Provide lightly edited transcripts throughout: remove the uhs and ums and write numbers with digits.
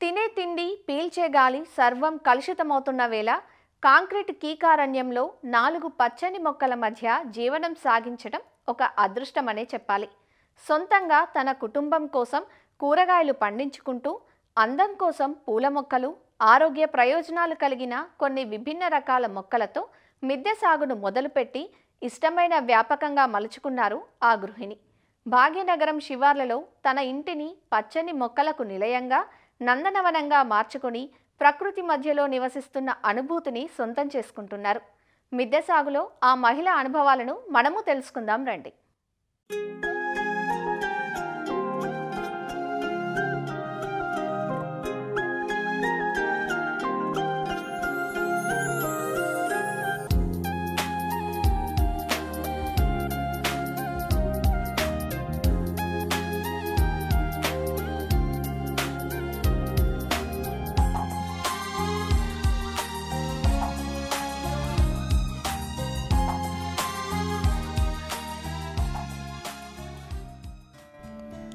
తినే తిండి పీల్చే గాలి సర్వం కలుషితమవుతున్న వేళ కాంక్రీట్ కీకారణ్యంలో 4 పచ్చని మొక్కల మధ్య జీవనం సాగించడం ఒక అదృష్టమనే చెప్పాలి. సొంతంగా తన కుటుంబం కోసం కూరగాయలు పండించుకుంటూ అందం కోసం పూల మొక్కలు, ఆరోగ్య ప్రయోజనాలు కలిగిన కొన్ని విభిన్న రకాల మొక్కలతో మిద్దె సాగును మొదలుపెట్టి ఇష్టమైన వ్యాపకంగా మలుచుకున్నారు ఆ గృహిణి. భాగ్యనగరం శివార్లలో తన ఇంటిని పచ్చని మొక్కలకు నిలయంగా నందనవనంగా మార్చుకొని ప్రకృతి మధ్యలో నివసిస్తున్న అనుభూతిని సొంతం చేసుకుంటున్నారు. మిద్దె సాగులో ఆ మహిళ అనుభవాలను మనము తెలుసుకుందాం రండి.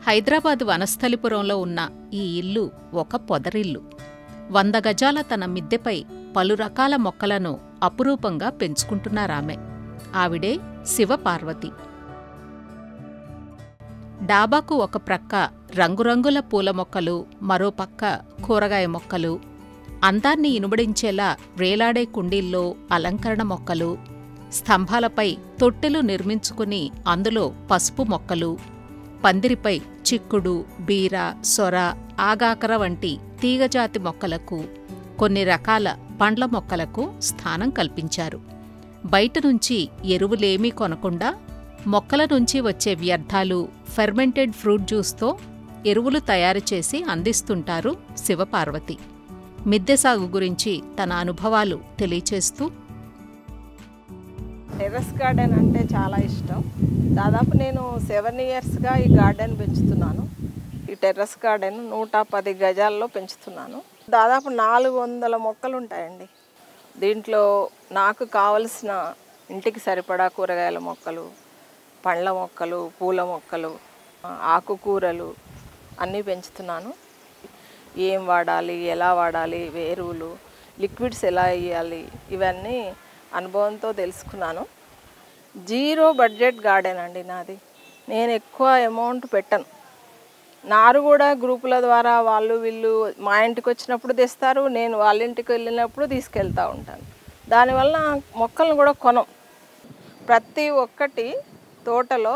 హైదరాబాద్ వనస్థలిపురంలో ఉన్న ఈ ఇల్లు ఒక పొదరిల్లు. 100 గజాల తన మిద్దెపై పలు రకాల మొక్కలను అపురూపంగా పెంచుకుంటున్నారామె. ఆవిడే శివపార్వతి. డాబాకు ఒక ప్రక్క రంగురంగుల పూల మొక్కలు, మరో పక్క కూరగాయ మొక్కలు, అందాన్ని ఇనుబడించేలా వేలాడే కుండీల్లో అలంకరణ మొక్కలు, స్తంభాలపై తొట్టెలు నిర్మించుకుని అందులో పసుపు మొక్కలు, పందిరిపై చిక్కుడు, బీర, సొర, ఆగాకర వంటి తీగజాతి మొక్కలకు, కొన్ని రకాల పండ్ల మొక్కలకు స్థానం కల్పించారు. బయట నుంచి ఎరువులేమీ కొనకుండా మొక్కల నుంచి వచ్చే వ్యర్థాలు, ఫెర్మెంటెడ్ ఫ్రూట్ జ్యూస్తో ఎరువులు తయారు చేసి అందిస్తుంటారు శివపార్వతి. మిద్దె సాగు గురించి తన అనుభవాలు తెలియచేస్తూ, టెర్రస్ గార్డెన్ అంటే చాలా ఇష్టం. దాదాపు నేను 7 ఇయర్స్గా ఈ గార్డెన్ పెంచుతున్నాను. ఈ టెర్రస్ గార్డెన్ 110 గజాల్లో పెంచుతున్నాను. దాదాపు 400 మొక్కలు ఉంటాయండి. దీంట్లో నాకు కావలసిన ఇంటికి సరిపడా కూరగాయల మొక్కలు, పండ్ల మొక్కలు, పూల మొక్కలు, ఆకుకూరలు అన్నీ పెంచుతున్నాను. ఏం వాడాలి, ఎలా వాడాలి, ఎరువులు, లిక్విడ్స్ ఎలా వేయాలి, ఇవన్నీ అనుభవంతో తెలుసుకున్నాను. 0 బడ్జెట్ గార్డెన్ అండి నాది. నేను ఎక్కువ అమౌంట్ పెట్టను. నారు కూడా గ్రూపుల ద్వారా వాళ్ళు వీళ్ళు మా ఇంటికి వచ్చినప్పుడు తెస్తారు, నేను వాళ్ళ ఇంటికి వెళ్ళినప్పుడు తీసుకెళ్తూ ఉంటాను. దానివల్ల మొక్కలను కూడా కొనం. ప్రతి ఒక్కటి తోటలో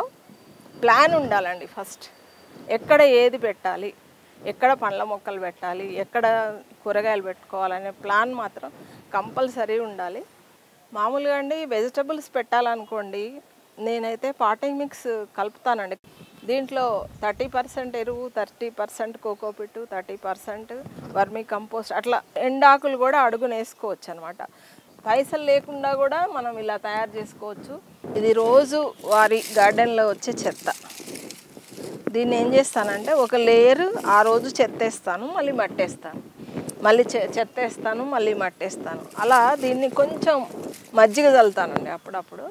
ప్లాన్ ఉండాలండి. ఫస్ట్ ఎక్కడ ఏది పెట్టాలి, ఎక్కడ పండ్ల మొక్కలు పెట్టాలి, ఎక్కడ కూరగాయలు పెట్టుకోవాలనే ప్లాన్ మాత్రం కంపల్సరీ ఉండాలి. మామూలుగా అండి వెజిటబుల్స్ పెట్టాలనుకోండి, నేనైతే పాటింగ్ మిక్స్ కలుపుతానండి. దీంట్లో 30% ఎరువు, 30% కోకోపిట్, 30% వర్మీ కంపోస్ట్, అట్లా ఎండాకులు కూడా అడుగున వేసుకోవచ్చు అనమాట. పైసలు లేకుండా కూడా మనం ఇలా తయారు చేసుకోవచ్చు. ఇది రోజు వారి గార్డెన్లో వచ్చే చెత్త. దీన్ని ఏం చేస్తానంటే ఒక లేయర్ ఆ రోజు చెత్తేస్తాను, మళ్ళీ మట్టేస్తాను, మళ్ళీ చెత్తేస్తాను, మళ్ళీ మట్టేస్తాను. అలా దీన్ని కొంచెం మజ్జిగ చల్లుతానండి అప్పుడప్పుడు.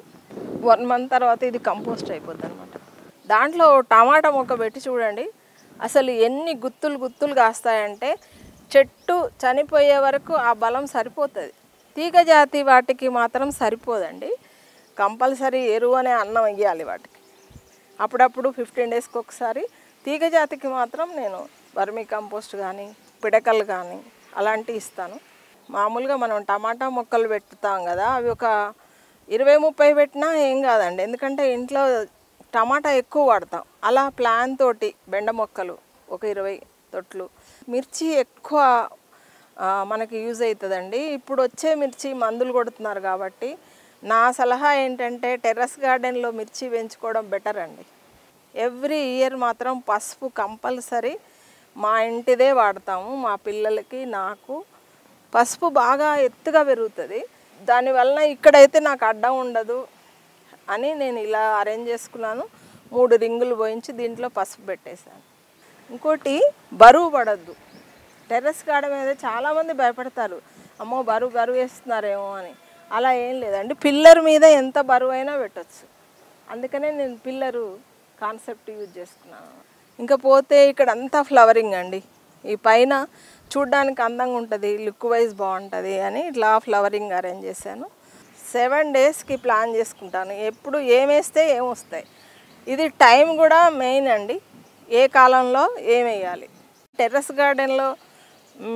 1 మంత్ తర్వాత ఇది కంపోస్ట్ అయిపోద్ది అనమాట. దాంట్లో టమాటా మొక్క పెట్టి చూడండి, అసలు ఎన్ని గుత్తులు గుత్తులు కాస్తాయంటే చెట్టు చనిపోయే వరకు ఆ బలం సరిపోతుంది. తీగ జాతి వాటికి మాత్రం సరిపోదండి. కంపల్సరీ ఎరువు అనే అన్నం వేయాలి వాటికి. అప్పుడప్పుడు 15 డేస్కి ఒకసారి. తీగ జాతికి మాత్రం నేను వర్మీ కంపోస్ట్ కానీ, పిడకలు కానీ అలాంటివి ఇస్తాను. మామూలుగా మనం టమాటా మొక్కలు పెట్టుతాం కదా, అవి ఒక 20-30 పెట్టినా ఏం కాదండి, ఎందుకంటే ఇంట్లో టమాటా ఎక్కువ వాడతాం. అలా ప్లాన్ తోటి బెండ మొక్కలు ఒక 20 తొట్లు, మిర్చి ఎక్కువ మనకి యూజ్ అవుతుందండి. ఇప్పుడు వచ్చే మిర్చి మందులు కొడుతున్నారు కాబట్టి నా సలహా ఏంటంటే టెర్రస్ గార్డెన్లో మిర్చి పెంచుకోవడం బెటర్ అండి. ఎవ్రీ ఇయర్ మాత్రం పసుపు కంపల్సరీ మా ఇంటిదే వాడతాము. మా పిల్లలకి, నాకు పసుపు బాగా ఎత్తుగా పెరుగుతుంది. దానివల్ల ఇక్కడైతే నాకు అడ్డం ఉండదు అని నేను ఇలా అరేంజ్ చేసుకున్నాను. 3 రింగులు పోయించి దీంట్లో పసుపు పెట్టేశాను. ఇంకోటి, బరువు పడద్దు. టెర్రస్ గార్డెన్ మీద చాలామంది భయపడతారు, అమ్మో బరువు వేస్తున్నారేమో అని. అలా ఏం లేదండి, పిల్లర్ మీద ఎంత బరువు అయినా పెట్టచ్చు. అందుకనే నేను పిల్లరు కాన్సెప్ట్ యూజ్ చేసుకున్నాను. ఇంకా పోతే ఇక్కడ అంతా ఫ్లవరింగ్ అండి. ఈ పైన చూడ్డానికి అందంగా ఉంటుంది, లుక్ వైజ్ బాగుంటుంది అని ఇట్లా ఫ్లవరింగ్ అరేంజ్ చేశాను. 7 డేస్కి ప్లాన్ చేసుకుంటాను, ఎప్పుడు ఏమేస్తే ఏమొస్తాయి. ఇది టైం కూడా మెయిన్ అండి, ఏ కాలంలో ఏమేయాలి. టెర్రస్ గార్డెన్లో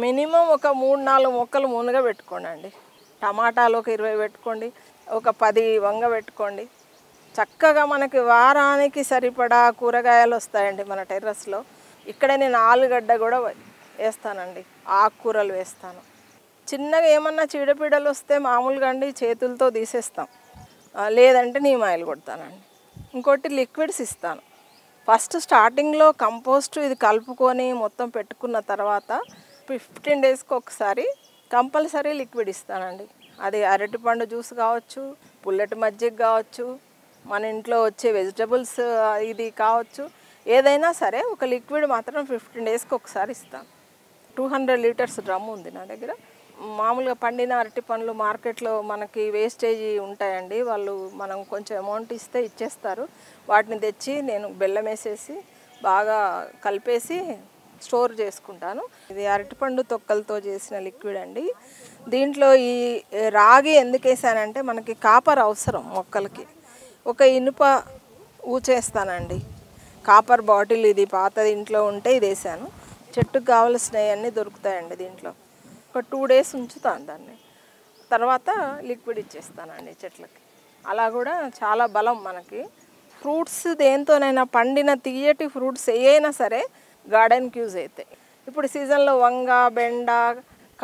మినిమం ఒక 3-4 మొక్కలు మునుగా పెట్టుకోండి అండి. టమాటాలు ఒక 20 పెట్టుకోండి, ఒక 10 వంగ పెట్టుకోండి. చక్కగా మనకి వారానికి సరిపడా కూరగాయలు వస్తాయండి మన టెర్రస్లో. ఇక్కడ నేను ఆలుగడ్డ కూడా వేస్తానండి, ఆకుకూరలు వేస్తాను. చిన్నగా ఏమన్నా చీడపీడలు వస్తే మామూలుగా అండి చేతులతో తీసేస్తాం, లేదంటే నీమ్ ఆయిల్ కొడతానండి. ఇంకోటి లిక్విడ్స్ ఇస్తాను. ఫస్ట్ స్టార్టింగ్లో కంపోస్ట్ ఇది కలుపుకొని మొత్తం పెట్టుకున్న తర్వాత 15 డేస్కి ఒకసారి కంపల్సరీ లిక్విడ్ ఇస్తానండి. అది అరటిపండు జ్యూస్ కావచ్చు, పుల్లటి మజ్జిగ కావచ్చు, మన ఇంట్లో వచ్చే వెజిటబుల్స్ ఇది కావచ్చు, ఏదైనా సరే ఒక లిక్విడ్ మాత్రం 15 డేస్కి ఒకసారి ఇస్తాను. 200 లీటర్స్ డ్రమ్ ఉంది నా దగ్గర. మామూలుగా పండిన అరటి పండ్లు మార్కెట్లో మనకి వేస్టేజ్ ఉంటాయండి, వాళ్ళు మనం కొంచెం అమౌంట్ ఇస్తే ఇచ్చేస్తారు. వాటిని తెచ్చి నేను బెల్లం వేసేసి బాగా కలిపేసి స్టోర్ చేసుకుంటాను. ఇది అరటిపండు తొక్కలతో చేసిన లిక్విడ్ అండి. దీంట్లో ఈ రాగి ఎందుకు వేసానంటే మనకి కాపర్ అవసరం మొక్కలకి. ఒక ఇనుప ఊచేస్తానండి, కాపర్ బాటిల్ ఇది పాతది ఇంట్లో ఉంటే ఇది వేసాను. చెట్టుకు కావలసినవి అన్నీ దొరుకుతాయండి దీంట్లో. ఒక 2 డేస్ ఉంచుతాను దాన్ని, తర్వాత లిక్విడ్ ఇచ్చేస్తానండి చెట్లకి. అలా కూడా చాలా బలం మనకి. ఫ్రూట్స్ దేంతోనైనా పండిన తీయటి ఫ్రూట్స్ ఏవైనా సరే గార్డెన్కి యూజ్ అవుతాయి. ఇప్పుడు సీజన్లో వంగ, బెండ,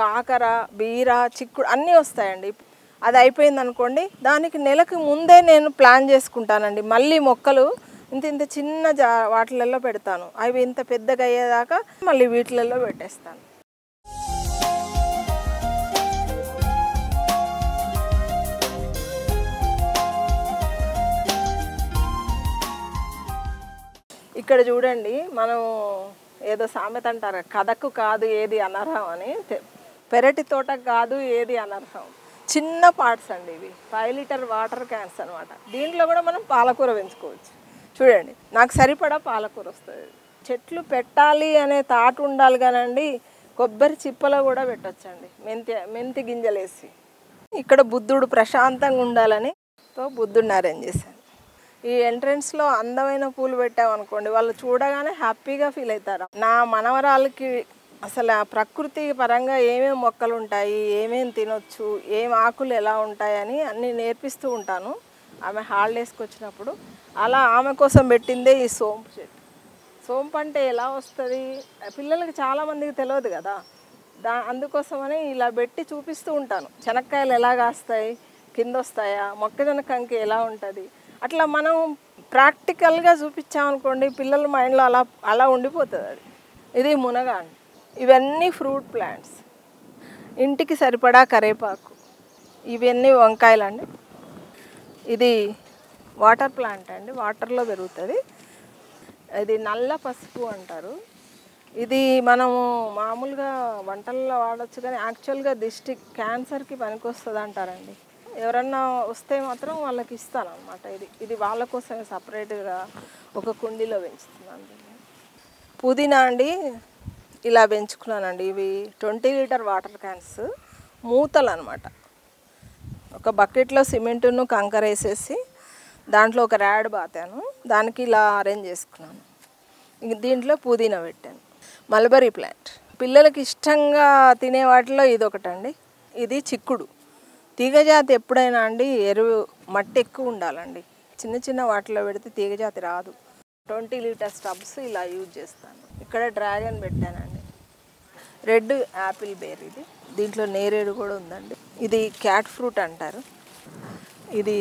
కాకర, బీర, చిక్కుడు అన్నీ వస్తాయండి. అది అయిపోయింది అనుకోండి, దానికి నెలకు ముందే నేను ప్లాన్ చేసుకుంటానండి. మళ్ళీ మొక్కలు ఇంత చిన్న వాటిలలో పెడతాను, అవి ఇంత పెద్దగా అయ్యేదాకా మళ్ళీ వీటిలలో పెట్టేస్తాను. ఇక్కడ చూడండి, మనం ఏదో సామెత అంటారు, కథకు కాదు ఏది అనర్హం అని. పెరటి తోట కాదు ఏది అనర్హం. చిన్న పార్ట్స్ అండి ఇవి, 5 లీటర్ వాటర్ క్యాన్స్ అనమాట. దీంట్లో కూడా మనం పాలకూర పెంచుకోవచ్చు. చూడండి, నాకు సరిపడా పాలకూర వస్తుంది. చెట్లు పెట్టాలి అనే థాట్ ఉండాలి కానండి, కొబ్బరి చిప్పలో కూడా పెట్టొచ్చండి మెంతి గింజలు వేసి. ఇక్కడ బుద్ధుడు ప్రశాంతంగా ఉండాలని బుద్ధుడిని అరేంజ్ చేశాను. ఈ ఎంట్రన్స్లో అందమైన పూలు పెట్టామనుకోండి, వాళ్ళు చూడగానే హ్యాపీగా ఫీల్ అవుతారు. నా మనవరాలకి అసలు ఆ ప్రకృతి పరంగా ఏమేమి మొక్కలు ఉంటాయి, ఏమేమి తినొచ్చు, ఏం ఆకులు ఎలా ఉంటాయని అన్నీ నేర్పిస్తూ ఉంటాను ఆమె హాలిడేస్కి వచ్చినప్పుడు. అలా ఆమె కోసం పెట్టిందే ఈ సోంపు చెట్టు. సోంపు అంటే ఎలా వస్తుంది పిల్లలకి చాలామందికి తెలియదు కదా, అందుకోసమని ఇలా పెట్టి చూపిస్తూ ఉంటాను. శనక్కాయలు ఎలా కాస్తాయి, కింద వస్తాయా, మొక్కజొన్న కంకి ఎలా ఉంటుంది, అట్లా మనం ప్రాక్టికల్గా చూపించామనుకోండి పిల్లల మైండ్లో అలా ఉండిపోతుంది అది. ఇది మునగ అండి. ఇవన్నీ ఫ్రూట్ ప్లాంట్స్. ఇంటికి సరిపడా కరేపాకు, ఇవన్నీ వంకాయలండి. ఇది వాటర్ ప్లాంట్ అండి, వాటర్లో పెరుగుతుంది. ఇది నల్ల పసుపు అంటారు. ఇది మనము మామూలుగా వంటల్లో వాడచ్చు, కానీ యాక్చువల్గా దిష్టి క్యాన్సర్కి పనికొస్తుంది అంటారండి. ఎవరన్నా వస్తే మాత్రం వాళ్ళకి ఇస్తాను అనమాట. ఇది వాళ్ళ కోసమే సపరేట్గా ఒక కుండీలో పెంచుతున్నాను. పుదీనా అండి ఇలా పెంచుకున్నానండి. ఇవి 20 లీటర్ వాటర్ క్యాన్స్, మూతలు అనమాట. ఒక బకెట్లో సిమెంటును కంకర వేసేసి దాంట్లో ఒక ర్యాడ్ బాతాను, దానికి ఇలా అరేంజ్ చేసుకున్నాను. దీంట్లో పుదీనా పెట్టాను. మల్బరీ ప్లాంట్ పిల్లలకి ఇష్టంగా తినే వాటిలో ఇది ఒకటండి. ఇది చిక్కుడు. తీగజాతి ఎప్పుడైనా అండి ఎరువు మట్టి ఎక్కువ ఉండాలండి, చిన్న చిన్న వాటిలో పెడితే తీగజాతి రాదు. 20 లీటర్స్ టబ్స్ ఇలా యూజ్ చేస్తాను. ఇక్కడ డ్రాగన్ పెట్టానండి, రెడ్ యాపిల్ బేర్. ఇది దీంట్లో నేరేడు కూడా ఉందండి. ఇది క్యాట్ ఫ్రూట్ అంటారు. ఇది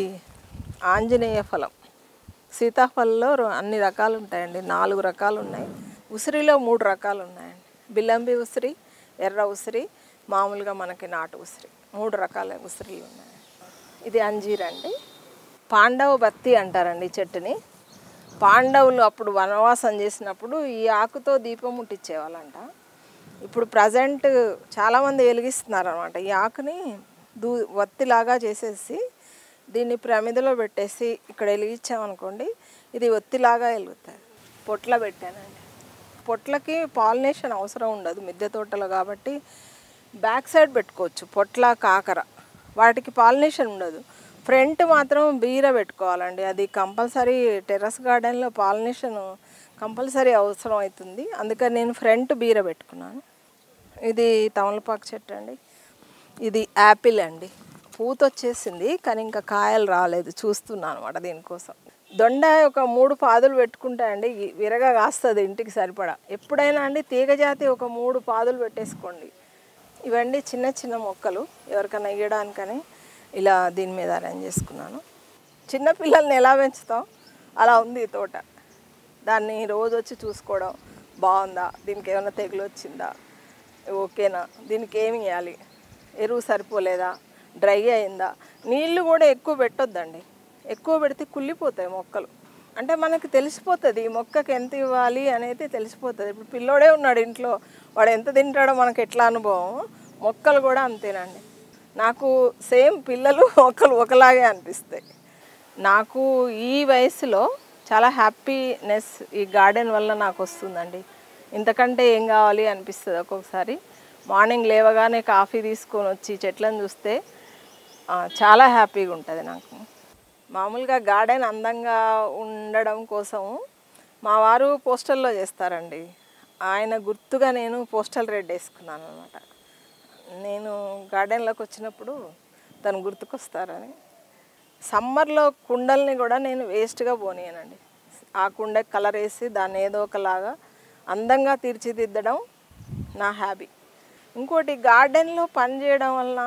ఆంజనేయ ఫలం. సీతాఫలంలో అన్ని రకాలు ఉంటాయండి, 4 రకాలు ఉన్నాయి. ఉసిరిలో 3 రకాలు ఉన్నాయండి. బిల్లంబి ఉసిరి, ఎర్ర ఉసిరి, మామూలుగా మనకి నాటు ఉసిరి, 3 రకాల ఉసిరిలు ఉన్నాయి. ఇది అంజీర్ అండి. పాండవ బత్తి అంటారండి చెట్టుని. పాండవులు అప్పుడు వనవాసం చేసినప్పుడు ఈ ఆకుతో దీపం ముట్టించేవాళ్ళంట. ఇప్పుడు ప్రజెంట్ చాలామంది వెలిగిస్తున్నారు అనమాట. ఈ ఆకుని ఒత్తిలాగా చేసేసి దీన్ని ప్రమిదలో పెట్టేసి ఇక్కడ వెలిగించామనుకోండి, ఇది ఒత్తిలాగా వెలుగుతుంది. పొట్ల పెట్టానండి. పొట్లకి పాలినేషన్ అవసరం ఉండదు మిద్దె తోటలో కాబట్టి బ్యాక్ సైడ్ పెట్టుకోవచ్చు, పొట్ల కాకర వాటికి పాలినేషన్ ఉండదు. ఫ్రంట్ మాత్రం బీర పెట్టుకోవాలండి, అది కంపల్సరీ. టెర్రస్ గార్డెన్లో పాలినేషన్ కంపల్సరీ అవసరం అవుతుంది, అందుకని నేను ఫ్రంట్ బీర పెట్టుకున్నాను. ఇది తమలపాకు చెట్టు అండి, ఇది యాపిల్ అండి. పూత వచ్చేసింది కానీ ఇంకా కాయలు రాలేదు, చూస్తున్నాను అనమాట దీనికోసం. దొండ ఒక 3 పాదులు పెట్టుకుంటాయండి, విరగా కాస్తుంది ఇంటికి సరిపడా. ఎప్పుడైనా అండి తీగజాతి ఒక 3 పాదులు పెట్టేసుకోండి. ఇవన్నీ చిన్న చిన్న మొక్కలు ఎవరికైనా ఇవ్వడానికని ఇలా దీని మీద అరేంజ్ చేసుకున్నాను. చిన్న పిల్లల్ని ఎలా పెంచుతాం అలా ఉంది ఈ తోట. దాన్ని రోజు వచ్చి చూసుకోవడం, బాగుందా, దీనికి ఏమైనా తెగులు వచ్చిందా, ఓకేనా, దీనికి ఏమి వేయాలి, ఎరువు సరిపోలేదా, డ్రై అయిందా. నీళ్ళు కూడా ఎక్కువ పెట్టొద్దండి, ఎక్కువ పెడితే కుళ్ళిపోతాయి మొక్కలు. అంటే మనకి తెలిసిపోతుంది ఈ మొక్కకి ఎంత ఇవ్వాలి అనేది తెలిసిపోతుంది. ఇప్పుడు పిల్లోడే ఉన్నాడు ఇంట్లో, వాడు ఎంత తింటాడో మనకు ఎట్లా అనుభవం, మొక్కలు కూడా అంతేనండి. నాకు సేమ్ పిల్లలు మొక్కలు ఒకలాగే అనిపిస్తాయి. నాకు ఈ వయసులో చాలా హ్యాపీనెస్ ఈ గార్డెన్ వల్ల నాకు వస్తుందండి. ఇంతకంటే ఏం కావాలి అనిపిస్తుంది ఒక్కొక్కసారి. మార్నింగ్ లేవగానే కాఫీ తీసుకొని వచ్చి చెట్లను చూస్తే చాలా హ్యాపీగా ఉంటుంది నాకు. మామూలుగా గార్డెన్ అందంగా ఉండడం కోసం మా వారు పోస్టల్లో చేస్తారండి, ఆయన గుర్తుగా నేను పోస్టల్ రెడ్ వేసుకున్నాను అనమాట. నేను గార్డెన్లోకి వచ్చినప్పుడు తను గుర్తుకొస్తారని. సమ్మర్లో కుండల్ని కూడా నేను వేస్ట్గా పోనీయనండి, ఆ కుండకి కలర్ వేసి దాన్ని ఏదో ఒకలాగా అందంగా తీర్చిదిద్దడం నా హ్యాబీ. ఇంకోటి గార్డెన్లో పని చేయడం వలన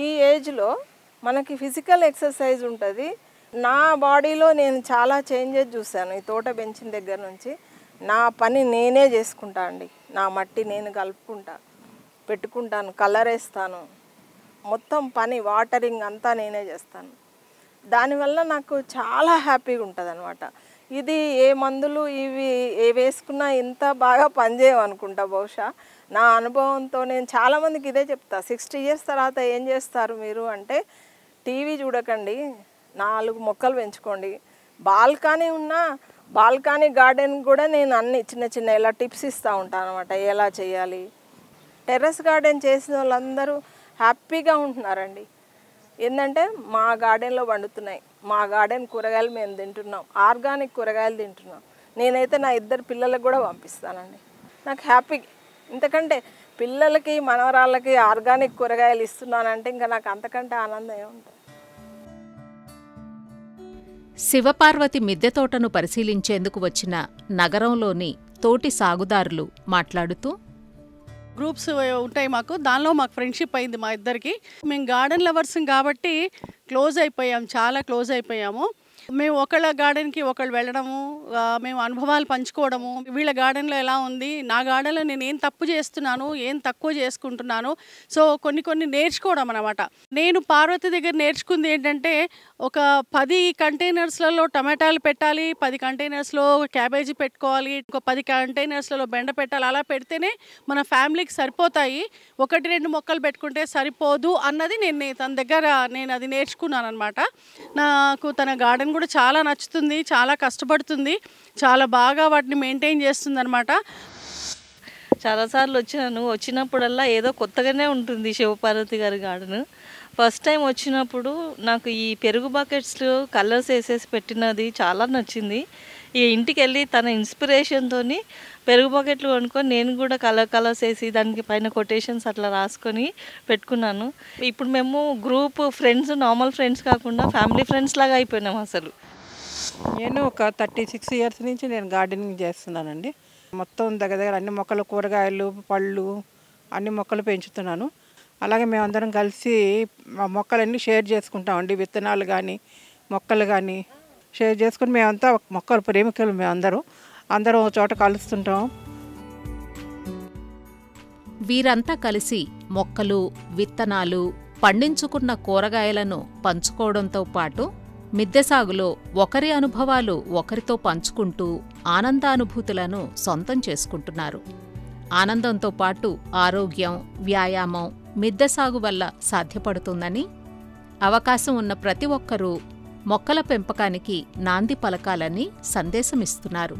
ఈ ఏజ్లో మనకి ఫిజికల్ ఎక్సర్సైజ్ ఉంటుంది. నా బాడీలో నేను చాలా చేంజెస్ చూశాను ఈ తోట పెంచిన దగ్గర నుంచి. నా పని నేనే చేసుకుంటా అండి, నా మట్టి నేను కలుపుకుంటా, పెట్టుకుంటాను, కలర్ వేస్తాను, మొత్తం పని వాటరింగ్ అంతా నేనే చేస్తాను. దానివల్ల నాకు చాలా హ్యాపీగా ఉంటుంది అనమాట. ఇది ఏ మందులు ఇవి ఏ వేసుకున్నా ఇంత బాగా పనిచేయమనుకుంటా బహుశా. నా అనుభవంతో నేను చాలామందికి ఇదే చెప్తా, 60 years తర్వాత ఏం చేస్తారు మీరు అంటే, టీవీ చూడకండి, 4 మొక్కలు పెంచుకోండి. బాల్కనీ ఉన్నా బాల్కనీ గార్డెన్ కూడా నేను అన్ని చిన్న చిన్న ఇలా టిప్స్ ఇస్తూ ఉంటాను అనమాట, ఎలా చేయాలి. టెర్రస్ గార్డెన్ చేసిన వాళ్ళందరూ హ్యాపీగా ఉంటున్నారండి. ఏంటంటే మా గార్డెన్లో పండుతున్నాయి, మా గార్డెన్ కూరగాయలు మేము తింటున్నాం, ఆర్గానిక్ కూరగాయలు తింటున్నాం. నేనైతే నా 2 పిల్లలకు కూడా పంపిస్తానండి, నాకు హ్యాపీ. ఇంతకంటే పిల్లలకి మనవరాళ్ళకి ఆర్గానిక్ కూరగాయలు ఇస్తున్నానంటే ఇంకా నాకు అంతకంటే ఆనందం ఏముంటుంది. శివపార్వతి మిద్దె తోటను పరిశీలించేందుకు వచ్చిన నగరంలోని తోటి సాగుదారులు మాట్లాడుతూ, గ్రూప్స్ ఉంటాయి మాకు, దానిలో మాకు ఫ్రెండ్షిప్ అయింది మా ఇద్దరికి. మేము గార్డెన్ లవర్స్ కాబట్టి క్లోజ్ అయిపోయాం, చాలా క్లోజ్ అయిపోయాము. మేము ఒకళ్ళ గార్డెన్కి ఒకళ్ళు వెళ్ళడము, మేము అనుభవాలు పంచుకోవడము, వీళ్ళ గార్డెన్లో ఎలా ఉంది, నా గార్డెన్లో నేను ఏం తప్పు చేస్తున్నాను, ఏం తక్కువ చేసుకుంటున్నాను, సో కొన్ని నేర్చుకోవడం అనమాట. నేను పార్వతి దగ్గర నేర్చుకుంది ఏంటంటే, ఒక 10 కంటైనర్స్లలో టమాటాలు పెట్టాలి, 10 కంటైనర్స్లో క్యాబేజీ పెట్టుకోవాలి, ఒక 10 కంటైనర్స్లలో బెండ పెట్టాలి. అలా పెడితేనే మన ఫ్యామిలీకి సరిపోతాయి, 1-2 మొక్కలు పెట్టుకుంటే సరిపోదు అన్నది నేను తన దగ్గర నేను అది నేర్చుకున్నాను అనమాట. నాకు తన గార్డెన్ కూడా చాలా నచ్చుతుంది, చాలా కష్టపడుతుంది, చాలా బాగా వాటిని మెయింటైన్ చేస్తుంది అనమాట. చాలాసార్లు వచ్చినప్పుడల్లా ఏదో కొత్తగానే ఉంటుంది శివపార్వతి గారి గార్డెన్. ఫస్ట్ టైం వచ్చినప్పుడు నాకు ఈ పెరుగు బకెట్స్లో కలర్స్ వేసేసి పెట్టినది చాలా నచ్చింది. ఈ ఇంటికి వెళ్ళి తన ఇన్స్పిరేషన్తో పెరుగు బకెట్లు కొనుక్కొని నేను కూడా కలర్స్ వేసి దానికి పైన కొటేషన్స్ అట్లా రాసుకొని పెట్టుకున్నాను. ఇప్పుడు మేము గ్రూప్ ఫ్రెండ్స్, నార్మల్ ఫ్రెండ్స్ కాకుండా ఫ్యామిలీ ఫ్రెండ్స్ లాగా అయిపోయినాం అసలు. నేను ఒక 36 years నుంచి నేను గార్డెనింగ్ చేస్తున్నానండి. మొత్తం దగ్గర అన్ని మొక్కలు, కూరగాయలు, పళ్ళు అన్ని మొక్కలు పెంచుతున్నాను. అలాగే మేమందరం కలిసి మా మొక్కలన్నీ షేర్ చేసుకుంటామండి, విత్తనాలు కానీ మొక్కలు కానీ షేర్ చేసుకుని మేమంతా మొక్కలు ప్రేమికులు, అందరం ఒక చోట కలుస్తుంటాం. వీరంతా కలిసి మొక్కలు, విత్తనాలు, పండించుకున్న కూరగాయలను పంచుకోవడంతో పాటు మిద్దె సాగులో ఒకరి అనుభవాలు ఒకరితో పంచుకుంటూ ఆనందానుభూతులను సొంతం చేసుకుంటున్నారు. ఆనందంతో పాటు ఆరోగ్యం, వ్యాయామం మిద్దె సాగు వల్ల సాధ్యపడుతుందని, అవకాశం ఉన్న ప్రతి ఒక్కరూ మొక్కల పెంపకానికి నాంది పలకాలని సందేశమిస్తున్నారు.